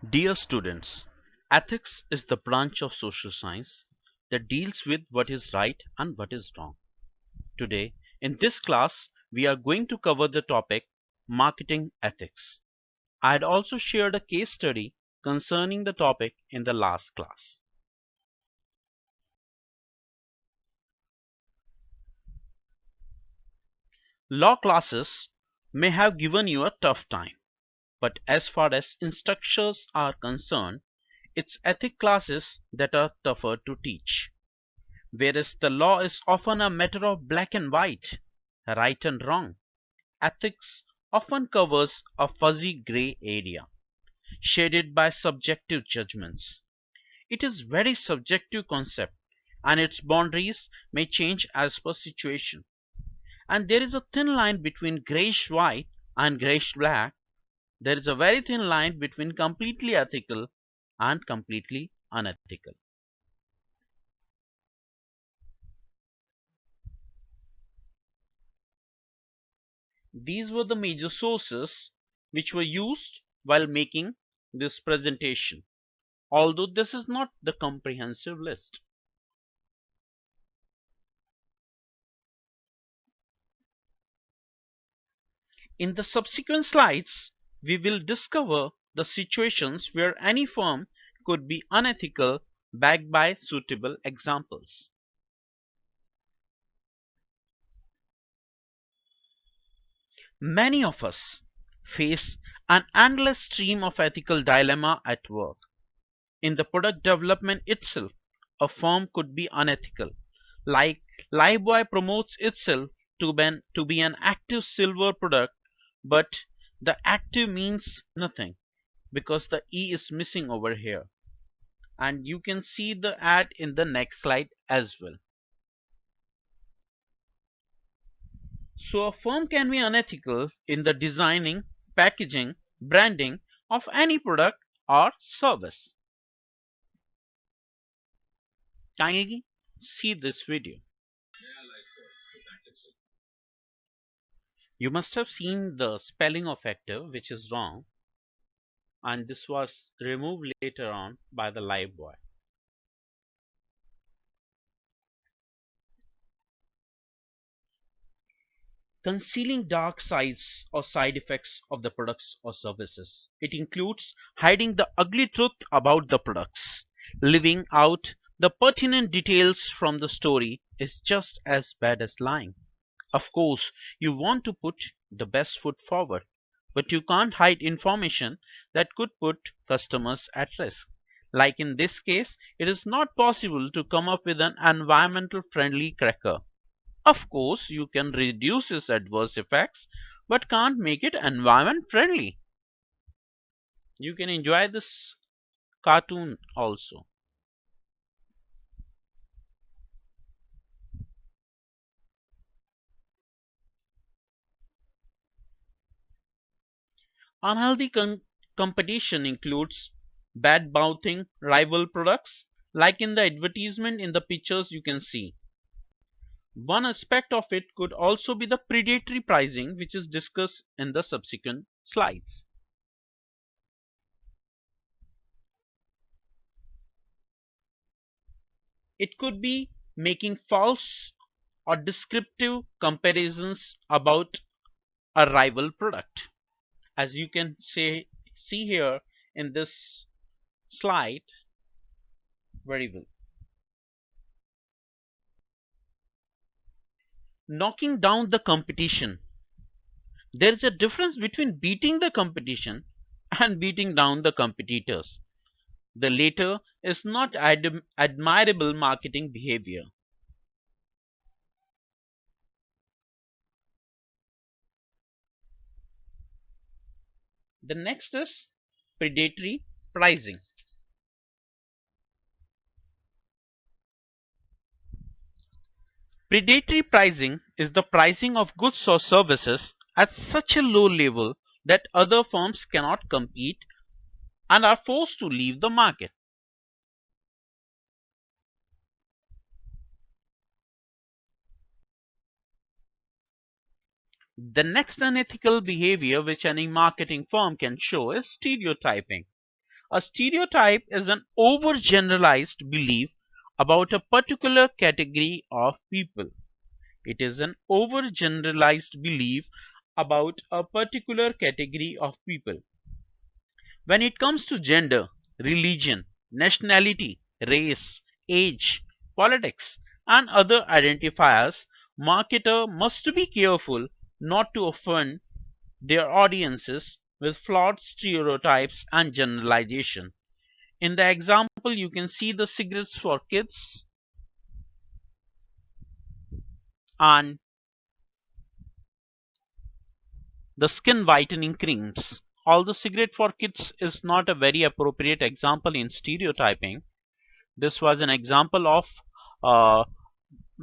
Dear students, ethics is the branch of social science that deals with what is right and what is wrong. Today, in this class, we are going to cover the topic marketing ethics. I had also shared a case study concerning the topic in the last class. Law classes may have given you a tough time, but as far as instructors are concerned, it's ethics classes that are tougher to teach. Whereas the law is often a matter of black and white, right and wrong, ethics often covers a fuzzy gray area, shaded by subjective judgments. It is very subjective concept and its boundaries may change as per situation. And there is a thin line between grayish white and grayish black. There is a very thin line between completely ethical and completely unethical. These were the major sources which were used while making this presentation, although this is not the comprehensive list. In the subsequent slides, we will discover the situations where any firm could be unethical backed by suitable examples. Many of us face an endless stream of ethical dilemma at work. In the product development itself, a firm could be unethical, like Lifebuoy promotes itself to be an active silver product, but the active means nothing because the E is missing over here. And you can see the ad in the next slide as well. So a firm can be unethical in the designing, packaging, branding of any product or service. Kindly see this video. You must have seen the spelling of active, which is wrong, and this was removed later on by the Lifebuoy. Concealing dark sides or side effects of the products or services. It includes hiding the ugly truth about the products. Leaving out the pertinent details from the story is just as bad as lying. Of course, you want to put the best foot forward, but you can't hide information that could put customers at risk. Like in this case, it is not possible to come up with an environmental friendly cracker. Of course, you can reduce its adverse effects, but can't make it environment friendly. You can enjoy this cartoon also. Unhealthy competition includes bad mouthing rival products, like in the advertisement in the pictures you can see. One aspect of it could also be the predatory pricing, which is discussed in the subsequent slides. It could be making false or descriptive comparisons about a rival product. As you can see here in this slide very well. Knocking down the competition. There is a difference between beating the competition and beating down the competitors. The latter is not admirable marketing behavior. The next is predatory pricing. Predatory pricing is the pricing of goods or services at such a low level that other firms cannot compete and are forced to leave the market. The next unethical behavior which any marketing firm can show is stereotyping. A stereotype is an overgeneralized belief about a particular category of people. It is an overgeneralized belief about a particular category of people. When it comes to gender, religion, nationality, race, age, politics, and other identifiers, marketers must be careful not to offend their audiences with flawed stereotypes and generalization. In the example, you can see the cigarettes for kids and the skin whitening creams. Although cigarette for kids is not a very appropriate example in stereotyping, this was an example of uh,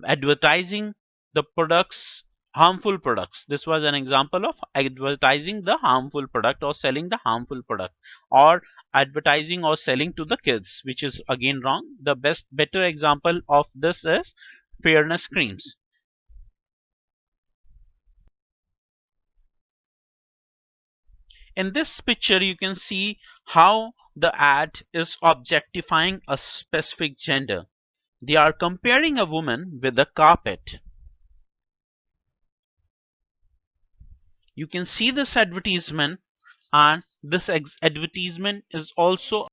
advertising the products, harmful products. This was an example of advertising the harmful product or selling the harmful product, or advertising or selling to the kids, which is again wrong. The better example of this is fairness creams. In this picture, you can see how the ad is objectifying a specific gender. They are comparing a woman with a carpet. You can see this advertisement, and this advertisement is also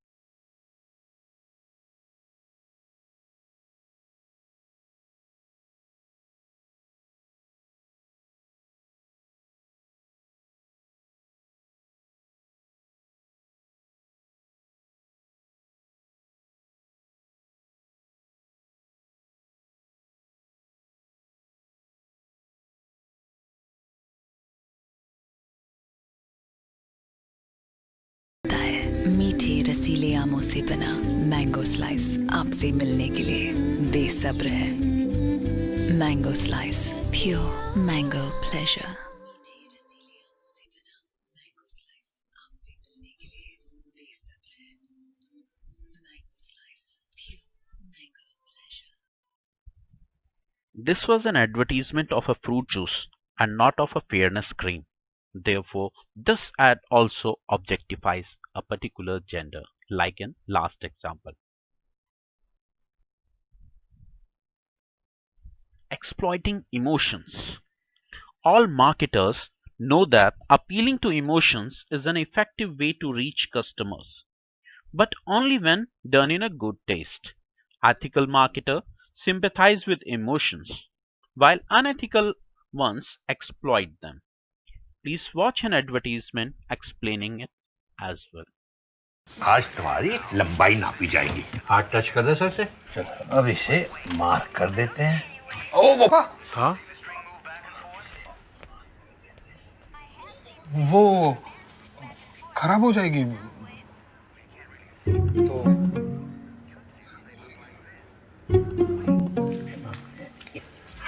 मीठे रसीले आमों से बना mango slice आपसे मिलने के लिए बेसब्र है। Mango slice, pure mango pleasure. This was an advertisement of a fruit juice and not of a fairness cream. Therefore, this ad also objectifies a particular gender, like in last example. Exploiting emotions. All marketers know that appealing to emotions is an effective way to reach customers, but only when done in a good taste. Ethical marketers sympathize with emotions, while unethical ones exploit them. Please watch an advertisement explaining it as well. आज तुम्हारी लंबाई नापी जाएगी। हाथ touch कर दे sir से। चलो अब इसे मार्क कर देते हैं। ओ पापा, हाँ वो खराब हो जाएगी तो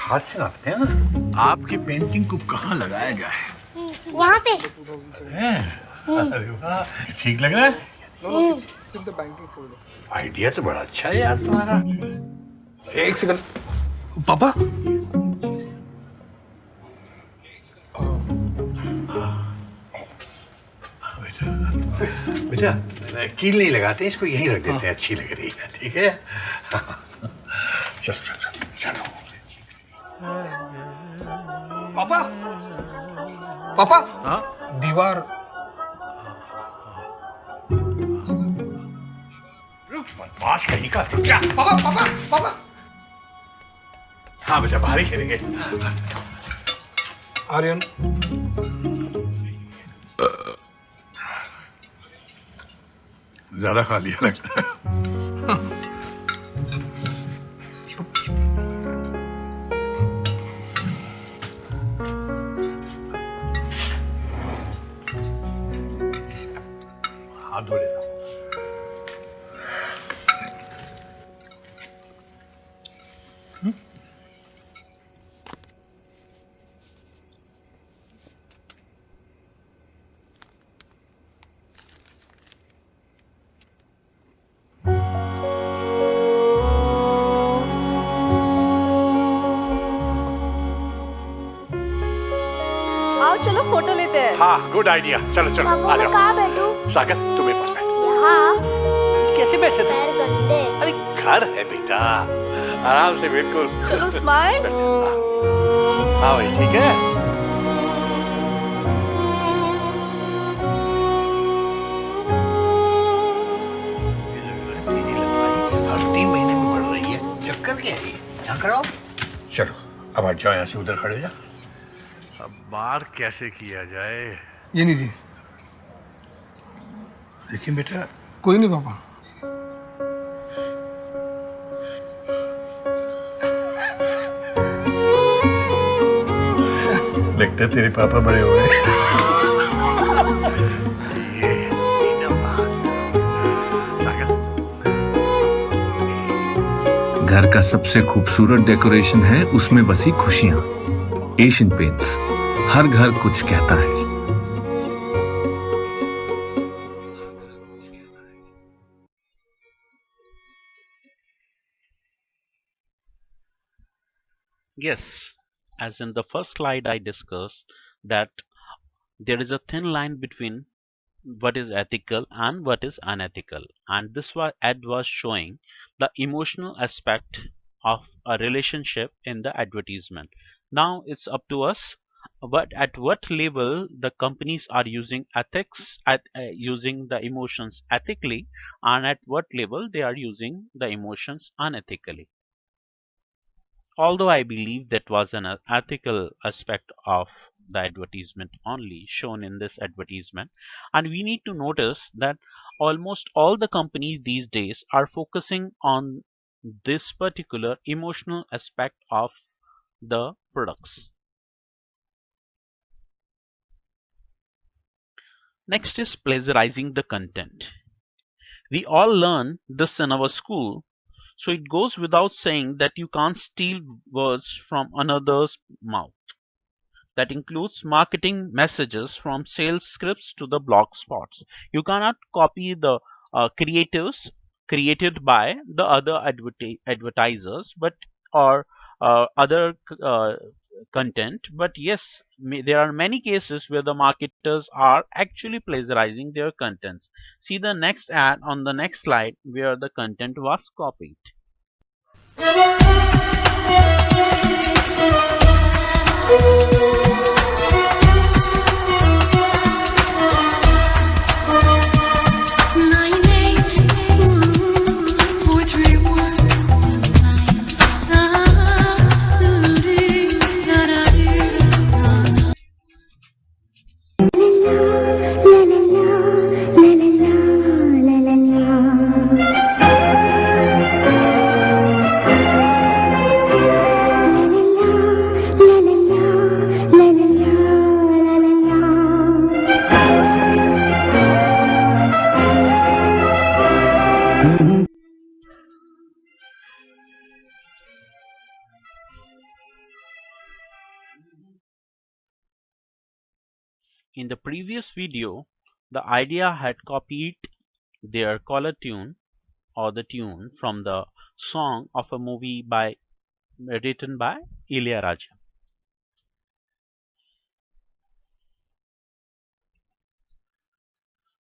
हाथ से नापते हैं ना। आपकी पेंटिंग को कहाँ लगाया गया है? वहाँ पे। अरे वाह, ठीक लग रहा है? it's in the banking folder. Idea तो बड़ा अच्छा है यार तुम्हारा। एक सेकंड पापा। बेटा कील नहीं लगाते, इसको यहीं रख देते हैं, अच्छी लग रही है। ठीक है चलो चलो चलो चलो। पापा पापा, हाँ दीवार। रुक बदमाश कहीं का, रुक जा। पापा पापा पापा। हाँ बेटा बाहर ही खेलेंगे। आर्यन, ज्यादा खा लिया लगता है। हाथ धो लेना। आओ चलो फोटो लेते हैं। हाँ गुड आइडिया, चलो चलो आ मैं जाओ। कहाँ बैठूं? सागर तुम्हें पास बैठ। हाँ कैसे बैठे थे? पैर गंदे। अरे घर है बेटा, आराम से बिल्कुल। चलो स्माइल। हाँ भाई ठीक है। हर 3 महीने में बढ़ रही है, चक्कर क्या है? यहाँ कराओ। चलो अब हट जाओ यहाँ से, उधर खड़े जा। अब बार कैसे किया जाए? ये लीजिए। देखिए बेटा। कोई नहीं पापा। लगता है तेरे पापा बड़े हो गए। ये ना बात। सागर। घर का सबसे खूबसूरत डेकोरेशन है उसमें बसी खुशियां। एशियन पेंट्स, हर घर कुछ कहता है। Yes, as in the first slide I discussed that there is a thin line between what is ethical and what is unethical, and this ad was showing the emotional aspect of a relationship in the advertisement. Now it's up to us at what level the companies are using ethics using the emotions ethically, and at what level they are using the emotions unethically. Although I believe that was an ethical aspect of the advertisement only shown in this advertisement, and we need to notice that almost all the companies these days are focusing on this particular emotional aspect of the products. Next is plagiarizing the content. We all learn this in our school, so it goes without saying that you can't steal words from another's mouth. That includes marketing messages from sales scripts to the blog spots. You cannot copy the creatives created by the other advertisers, but or other content. But yes, there are many cases where the marketers are actually plagiarizing their contents. See the next ad on the next slide where the content was copied. In the previous video, the idea had copied their color tune or the tune from the song of a movie written by Ilayaraja.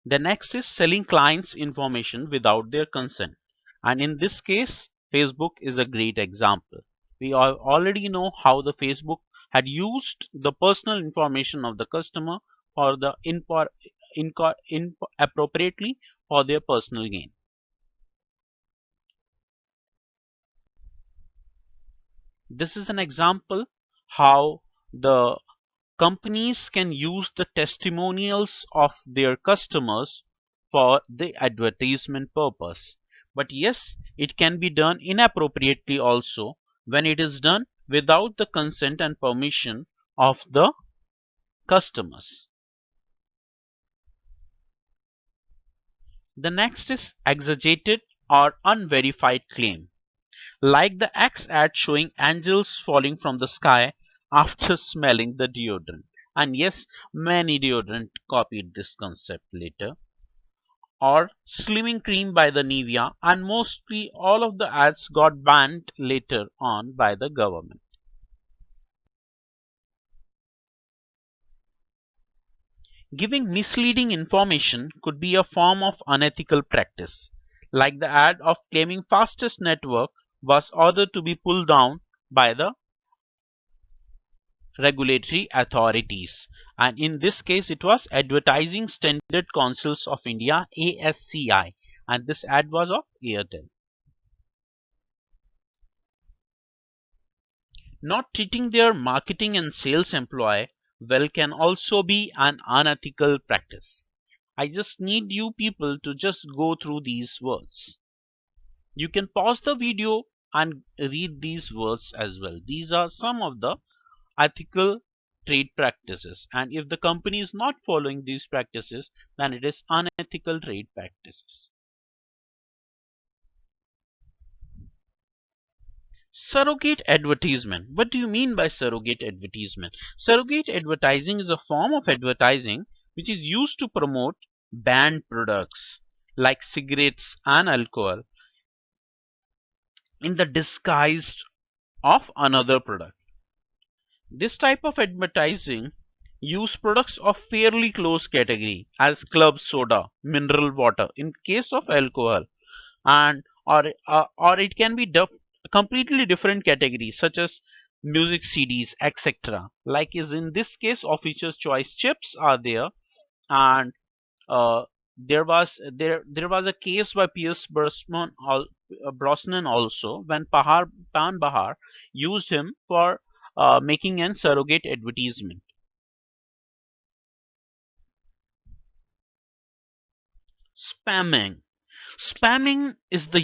The next is selling clients information without their consent, and in this case Facebook is a great example. We already know how the Facebook had used the personal information of the customer for the inappropriately for their personal gain. This is an example how the companies can use the testimonials of their customers for the advertisement purpose. But yes, it can be done inappropriately also when it is done without the consent and permission of the customers. The next is exaggerated or unverified claim, like the X ad showing angels falling from the sky after smelling the deodorant. And yes, many deodorant copied this concept later. Or slimming cream by the Nivea, and mostly all of the ads got banned later on by the government. Giving misleading information could be a form of unethical practice, like the ad of claiming fastest network was ordered to be pulled down by the regulatory authorities. And in this case, it was Advertising Standard Councils of India, ASCI, and this ad was of Airtel. Not treating their marketing and sales employee well can also be an unethical practice. I just need you people to just go through these words. You can pause the video and read these words as well. These are some of the ethical trade practices, and if the company is not following these practices, then it is unethical trade practices. Surrogate advertisement. What do you mean by surrogate advertisement? Surrogate advertising is a form of advertising which is used to promote banned products like cigarettes and alcohol in the disguise of another product. This type of advertising use products of fairly close category as club soda, mineral water in case of alcohol, and or it can be completely different categories such as music CDs, etc. Like is in this case, officer's choice chips are there, and there was a case by Pierce Brosnan also, when Pan Bahar used him for making an surrogate advertisement. Spamming. Spamming is the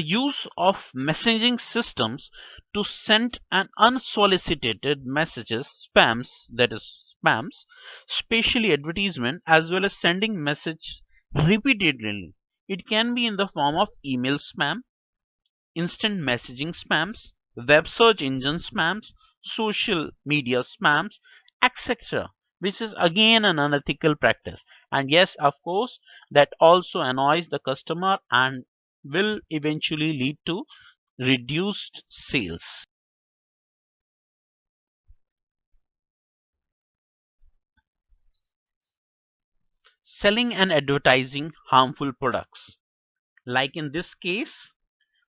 use of messaging systems to send an unsolicited messages, spams, especially advertisement, as well as sending message repeatedly. It can be in the form of email spam, instant messaging spams, web search engine spams, social media spams, etc., which is again an unethical practice. And yes, of course, that also annoys the customer and will eventually lead to reduced sales. Selling and advertising harmful products. Like in this case,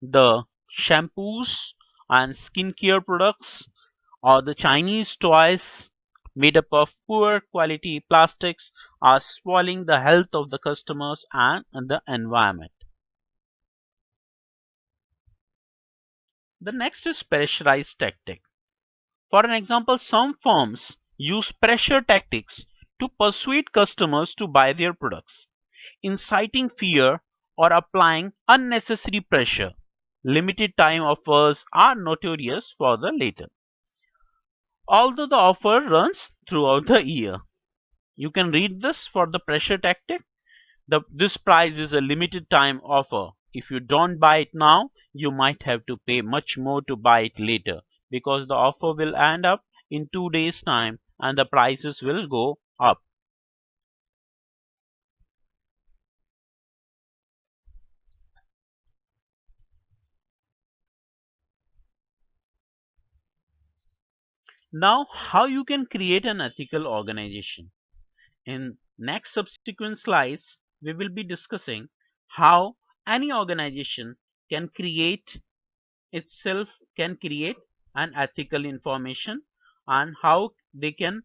the shampoos and skincare products, or the Chinese toys made up of poor quality plastics, are spoiling the health of the customers and the environment. The next is pressurized tactic. For an example, some firms use pressure tactics to persuade customers to buy their products, inciting fear or applying unnecessary pressure. Limited time offers are notorious for the latter, although the offer runs throughout the year. You can read this for the pressure tactic. This price is a limited time offer. If you don't buy it now, you might have to pay much more to buy it later, because the offer will end up in 2 days time and the prices will go up. Now, how you can create an ethical organization. In next subsequent slides, we will be discussing how any organization can create an ethical information, and how they can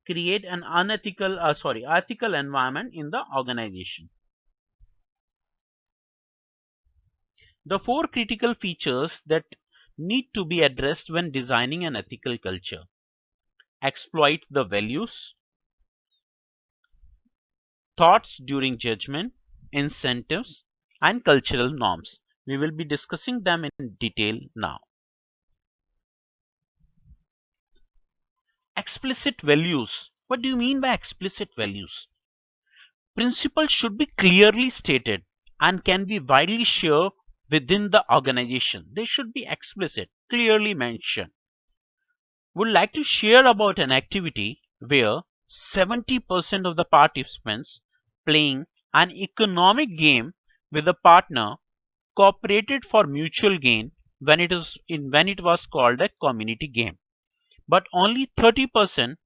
create an ethical environment in the organization. The 4 critical features that need to be addressed when designing an ethical culture: exploit the values, thoughts during judgment, incentives, and cultural norms. We will be discussing them in detail now. Explicit values. What do you mean by explicit values? Principles should be clearly stated and can be widely shared within the organization. They should be explicit, clearly mentioned. Would like to share about an activity where 70% of the participants playing an economic game with a partner cooperated for mutual gain when it was called a community game. but only 30%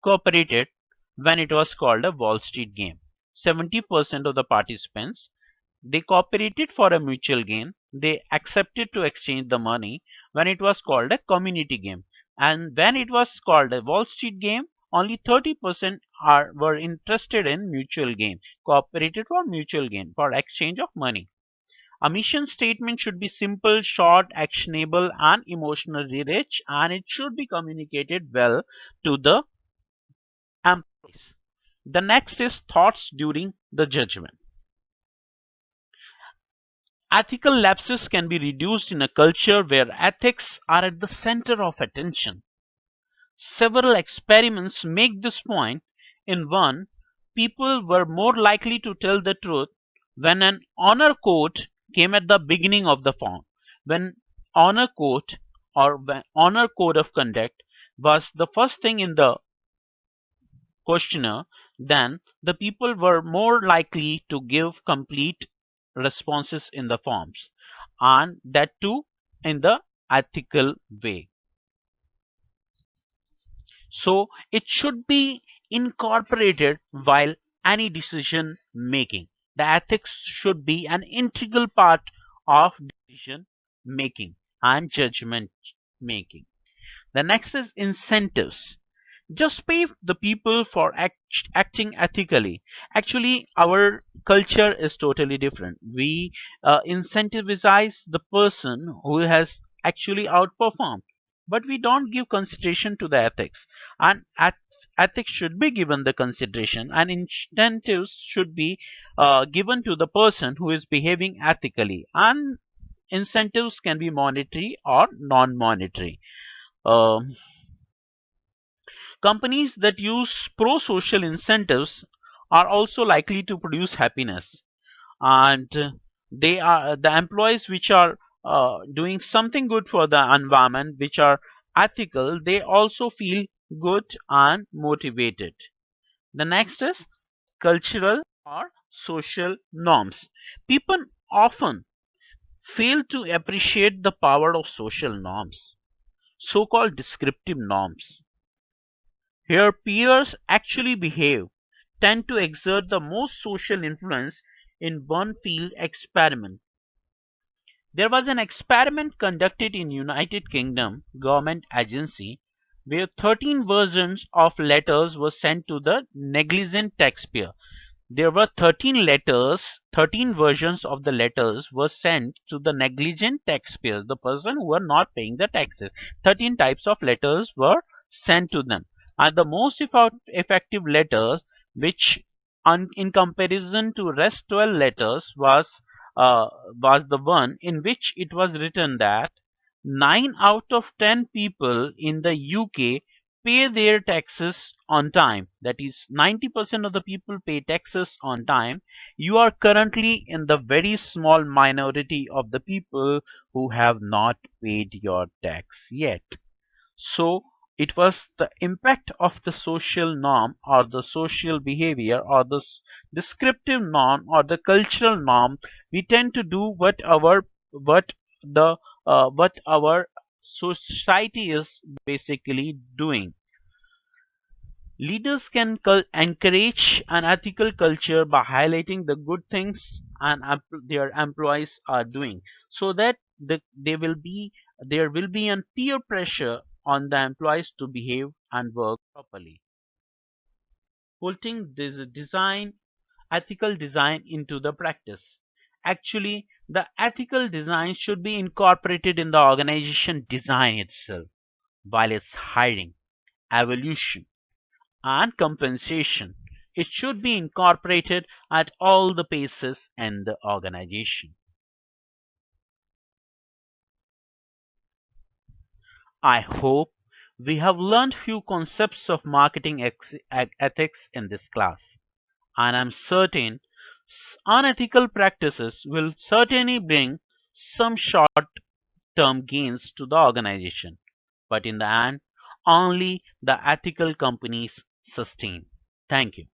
cooperated when it was called a Wall Street game. 70% of the participants, they cooperated for a mutual gain. They accepted to exchange the money when it was called a community game. And when it was called a Wall Street game, only 30% were interested in mutual gain, cooperated for mutual gain, for exchange of money. A mission statement should be simple, short, actionable, and emotionally rich, and it should be communicated well to the employees. The next is thoughts during the judgment. Ethical lapses can be reduced in a culture where ethics are at the center of attention. Several experiments make this point. In one, people were more likely to tell the truth when an honor quote came at the beginning of the form. When honor quote or when honor code of conduct was the first thing in the questionnaire, then the people were more likely to give complete responses in the forms, and that too in the ethical way. So it should be incorporated while any decision making. The ethics should be an integral part of decision making and judgment making. The next is incentives. Just pay the people for acting ethically. Actually, our culture is totally different. We incentivize the person who has actually outperformed, but we don't give consideration to the ethics. And ethics should be given the consideration, and incentives should be given to the person who is behaving ethically. And incentives can be monetary or non-monetary. Um Companies that use pro-social incentives are also likely to produce happiness, and they are the employees which are doing something good for the environment, which are ethical, they also feel good and motivated. The next is cultural or social norms. People often fail to appreciate the power of social norms, so-called descriptive norms. Here peers actually behave, tend to exert the most social influence in one field experiment. There was an experiment conducted in United Kingdom government agency where 13 versions of letters were sent to the negligent taxpayer. There were 13 letters, 13 versions of the letters were sent to the negligent taxpayers, the person who were not paying the taxes. 13 types of letters were sent to them. And the most effective letter, which in comparison to rest 12 letters was the one in which it was written that 9 out of 10 people in the UK pay their taxes on time. That is, 90% of the people pay taxes on time. You are currently in the very small minority of the people who have not paid your tax yet. So it was the impact of the social norm or the social behavior or the descriptive norm or the cultural norm. We tend to do what our society is basically doing. Leaders can encourage an ethical culture by highlighting the good things and their employees are doing, so that there will be a peer pressure on the employees to behave and work properly. Putting this ethical design into the practice. Actually, the ethical design should be incorporated in the organization design itself, while it's hiring, evolution, and compensation. It should be incorporated at all the paces in the organization. I hope we have learned few concepts of marketing ethics in this class, and I'm certain unethical practices will certainly bring some short-term gains to the organization, but in the end, only the ethical companies sustain. Thank you.